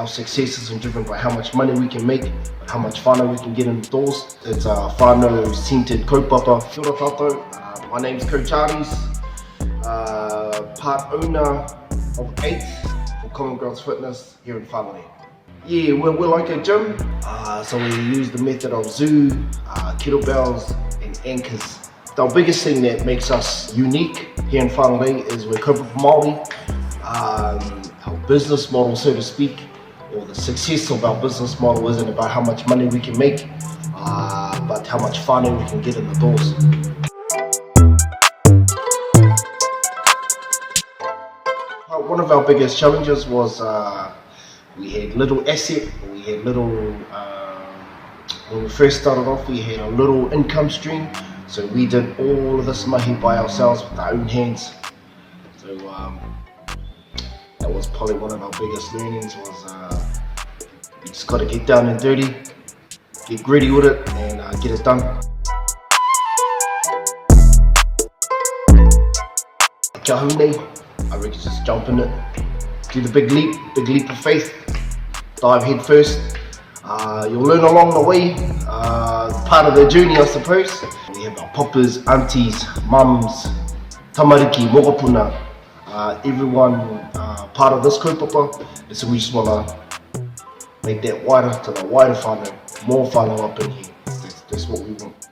success isn't driven by how much money we can make, but how much whanau we can get in the doors. It's a whanau-centered kaupapa. Kia ora tātou, my name's Coach Aris, part owner of 8 for Commonwealth Fitness here in Whangarei. Yeah, we're like a gym, so we use the method of zoo, kettlebells and anchors. The biggest thing that makes us unique here in Whangarei is we're Kaupapa Maori. Our business model, so to speak, or the success of our business model isn't about how much money we can make, but how much whanau we can get in the doors. One of our biggest challenges was we had little asset, when we first started off, we had a little income stream. So we did all of this mahi by ourselves with our own hands. So that was probably one of our biggest learnings was you just got to get down and dirty, get gritty with it and get it done. Kia haunei, I reckon just jump in it, do the big leap of faith, dive head first. You'll learn along the way, part of the journey I suppose. We have our poppers, aunties, mums, tamariki, mokopuna, everyone part of this kaupapa, and so we just want to make that wider to the wider whanau, more whanau up in here. That's what we want.